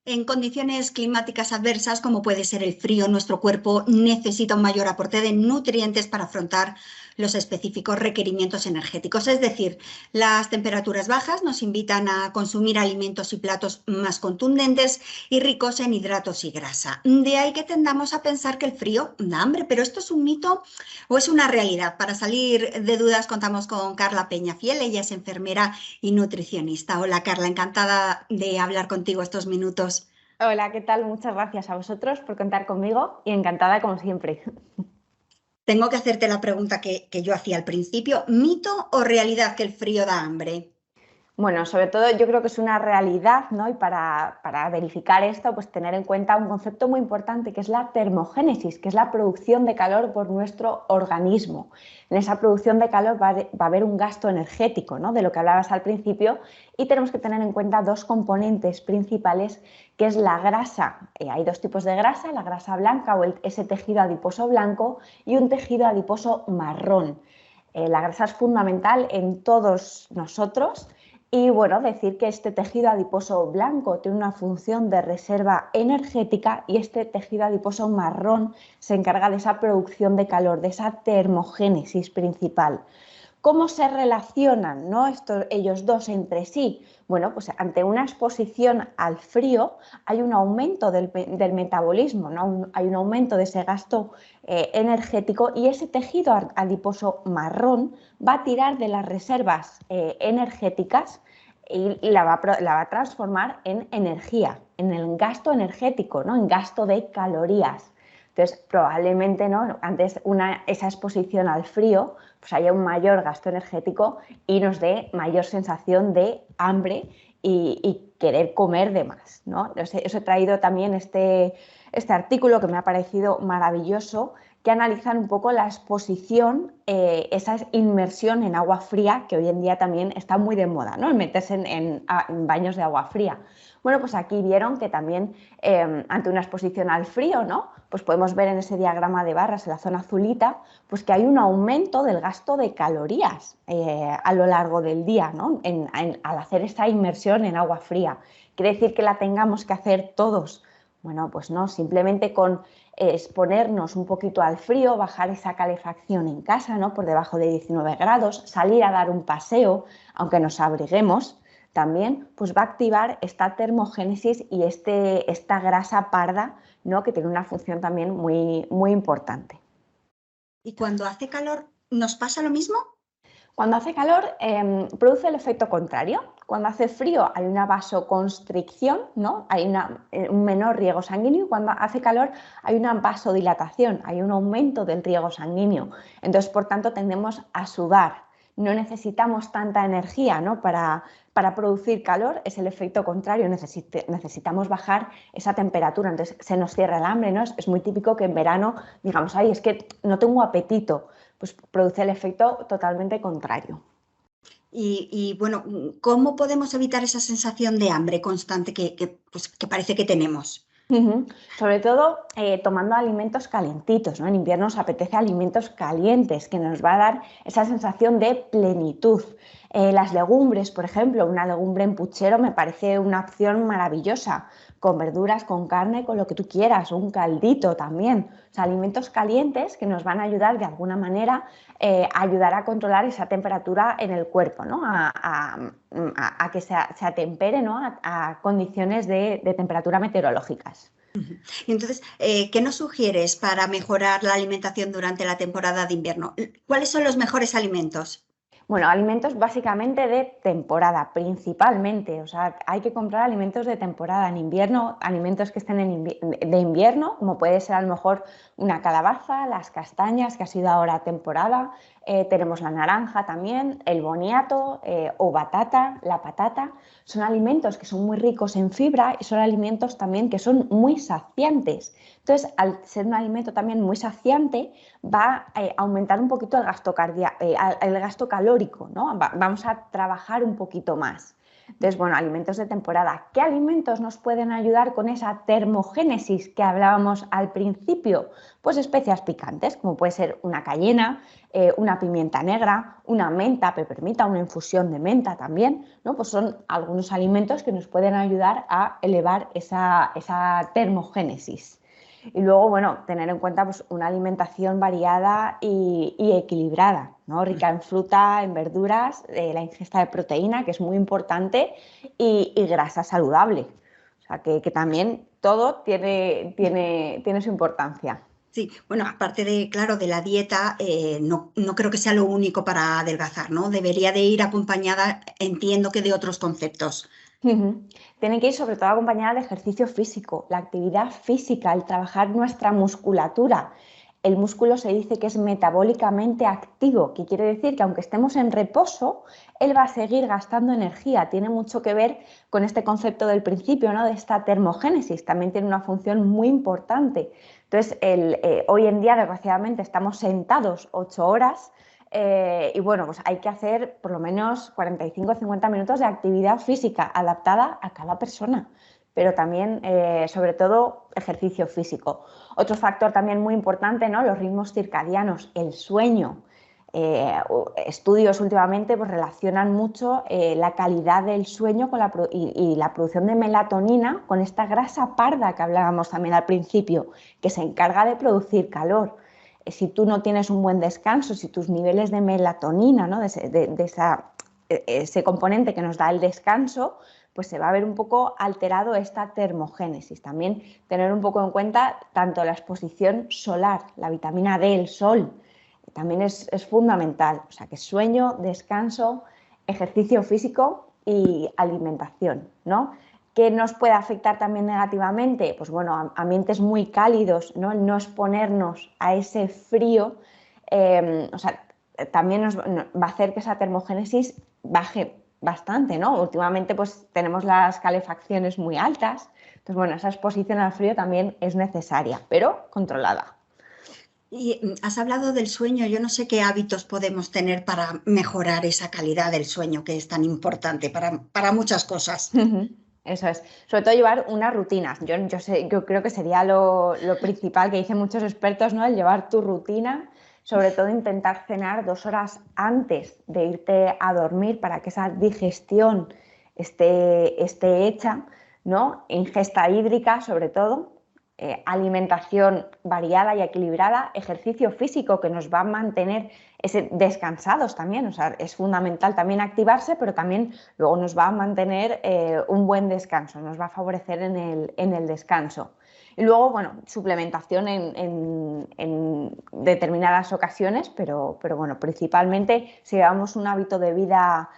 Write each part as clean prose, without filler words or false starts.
En condiciones climáticas adversas, como puede ser el frío, nuestro cuerpo necesita un mayor aporte de nutrientes para afrontar los específicos requerimientos energéticos. Es decir, las temperaturas bajas nos invitan a consumir alimentos y platos más contundentes y ricos en hidratos y grasa. De ahí que tendamos a pensar que el frío da hambre, pero ¿esto es un mito o es una realidad? Para salir de dudas contamos con Carla Peñafiel, ella es enfermera y nutricionista. Hola Carla, encantada de hablar contigo estos minutos. Hola, ¿qué tal? Muchas gracias a vosotros por contar conmigo y encantada como siempre. Tengo que hacerte la pregunta que yo hacía al principio. ¿Mito o realidad que el frío da hambre? Bueno, sobre todo yo creo que es una realidad, ¿no? Y para verificar esto, pues tener en cuenta un concepto muy importante que es la termogénesis, que es la producción de calor por nuestro organismo. En esa producción de calor va a haber un gasto energético, ¿no? De lo que hablabas al principio, y tenemos que tener en cuenta dos componentes principales, que es la grasa. Hay dos tipos de grasa, la grasa blanca o ese tejido adiposo blanco y un tejido adiposo marrón. La grasa es fundamental en todos nosotros. Y bueno, decir que este tejido adiposo blanco tiene una función de reserva energética y este tejido adiposo marrón se encarga de esa producción de calor, de esa termogénesis principal. ¿Cómo se relacionan, ¿no? ellos dos entre sí? Bueno, pues ante una exposición al frío hay un aumento del metabolismo, ¿no? Hay un aumento de ese gasto energético y ese tejido adiposo marrón va a tirar de las reservas energéticas y la va a transformar en energía, en el gasto energético, ¿no? En gasto de calorías. Entonces, probablemente, ¿no? Antes esa exposición al frío pues haya un mayor gasto energético y nos dé mayor sensación de hambre y querer comer de más, ¿no? Os he traído también este artículo que me ha parecido maravilloso, que analizan un poco la exposición, esa inmersión en agua fría, que hoy en día también está muy de moda, ¿no? El meterse en baños de agua fría. Bueno, pues aquí vieron que también ante una exposición al frío, ¿no? Pues podemos ver en ese diagrama de barras, en la zona azulita, pues que hay un aumento del gasto de calorías a lo largo del día, ¿no? Al hacer esta inmersión en agua fría. ¿Quiere decir que la tengamos que hacer todos? Bueno, pues no, simplemente con exponernos un poquito al frío, bajar esa calefacción en casa, ¿no? Por debajo de 19 grados, salir a dar un paseo, aunque nos abriguemos, también pues va a activar esta termogénesis y esta grasa parda, ¿no? Que tiene una función también muy, muy importante. ¿Y cuando hace calor, nos pasa lo mismo? Cuando hace calor, produce el efecto contrario. Cuando hace frío hay una vasoconstricción, ¿no? Hay un menor riego sanguíneo, y cuando hace calor hay una vasodilatación, hay un aumento del riego sanguíneo. Entonces, por tanto, tendemos a sudar. No necesitamos tanta energía, ¿no? Para producir calor, es el efecto contrario, necesitamos bajar esa temperatura, entonces se nos cierra el hambre, ¿no? Es muy típico que en verano digamos, ay, es que no tengo apetito, pues produce el efecto totalmente contrario. Bueno, ¿cómo podemos evitar esa sensación de hambre constante pues, que parece que tenemos? Sobre todo tomando alimentos calentitos, ¿no? En invierno nos apetece alimentos calientes que nos va a dar esa sensación de plenitud. Las legumbres, por ejemplo, una legumbre en puchero me parece una opción maravillosa, con verduras, con carne, con lo que tú quieras, un caldito también. O sea, alimentos calientes que nos van a ayudar de alguna manera a ayudar a controlar esa temperatura en el cuerpo, ¿no? A que se atempere, ¿no? A condiciones de temperatura meteorológicas. Y entonces, ¿qué nos sugieres para mejorar la alimentación durante la temporada de invierno? ¿Cuáles son los mejores alimentos? Bueno, alimentos básicamente de temporada, principalmente. O sea, hay que comprar alimentos de temporada. En invierno, alimentos que estén de invierno, como puede ser a lo mejor una calabaza, las castañas, que ha sido ahora temporada. Tenemos la naranja también, el boniato o batata, la patata. Son alimentos que son muy ricos en fibra y son alimentos también que son muy saciantes. Entonces, al ser un alimento también muy saciante, va a aumentar un poquito el gasto calórico, ¿no? Vamos a trabajar un poquito más. Entonces, bueno, alimentos de temporada. ¿Qué alimentos nos pueden ayudar con esa termogénesis que hablábamos al principio? Pues especias picantes, como puede ser una cayena, una pimienta negra, una menta, pepermita, una infusión de menta también, ¿no? Pues son algunos alimentos que nos pueden ayudar a elevar esa termogénesis. Y luego, bueno, tener en cuenta pues, una alimentación variada y equilibrada, ¿no? Rica en fruta, en verduras, la ingesta de proteína, que es muy importante, y grasa saludable. O sea, que también todo tiene su importancia. Sí, bueno, aparte de, claro, de la dieta, no creo que sea lo único para adelgazar, ¿no? Debería de ir acompañada, entiendo que de otros conceptos. Ujú. Tiene que ir sobre todo acompañada de ejercicio físico, la actividad física, el trabajar nuestra musculatura. El músculo se dice que es metabólicamente activo, que quiere decir que aunque estemos en reposo, él va a seguir gastando energía. Tiene mucho que ver con este concepto del principio, ¿no? De esta termogénesis. También tiene una función muy importante. Entonces, hoy en día, desgraciadamente, estamos sentados 8 horas. Y bueno, pues hay que hacer por lo menos 45 o 50 minutos de actividad física adaptada a cada persona, pero también, sobre todo, ejercicio físico. Otro factor también muy importante, ¿no? Los ritmos circadianos, el sueño. Estudios últimamente pues, relacionan mucho la calidad del sueño con y la producción de melatonina con esta grasa parda que hablábamos también al principio, que se encarga de producir calor. Si tú no tienes un buen descanso, si tus niveles de melatonina, ¿no? Ese componente que nos da el descanso, pues se va a ver un poco alterado esta termogénesis. También tener un poco en cuenta tanto la exposición solar, la vitamina D, el sol, también es fundamental. O sea, que sueño, descanso, ejercicio físico y alimentación, ¿no? ¿Qué nos puede afectar también negativamente? Pues bueno, ambientes muy cálidos, ¿no? El no exponernos a ese frío, o sea, también va a hacer que esa termogénesis baje bastante, ¿no? Últimamente pues tenemos las calefacciones muy altas, entonces bueno, esa exposición al frío también es necesaria, pero controlada. Y has hablado del sueño, yo no sé qué hábitos podemos tener para mejorar esa calidad del sueño que es tan importante para muchas cosas. Eso es, sobre todo llevar unas rutinas. Yo creo que sería lo principal que dicen muchos expertos, ¿no? El llevar tu rutina, sobre todo intentar cenar 2 horas antes de irte a dormir para que esa digestión esté hecha, ¿no? Ingesta hídrica, sobre todo, alimentación variada y equilibrada, ejercicio físico que nos va a mantener descansados también, o sea, es fundamental también activarse, pero también luego nos va a mantener un buen descanso, nos va a favorecer en el descanso. Y luego, bueno, suplementación en determinadas ocasiones, pero bueno, principalmente si llevamos un hábito de vida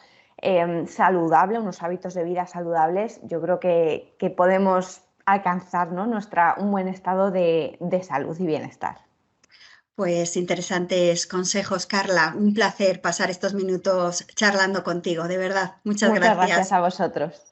saludable, unos hábitos de vida saludables, yo creo que podemos alcanzar, ¿no? un buen estado de salud y bienestar. Pues interesantes consejos, Carla. Un placer pasar estos minutos charlando contigo, de verdad. Muchas Muchas gracias gracias. a vosotros.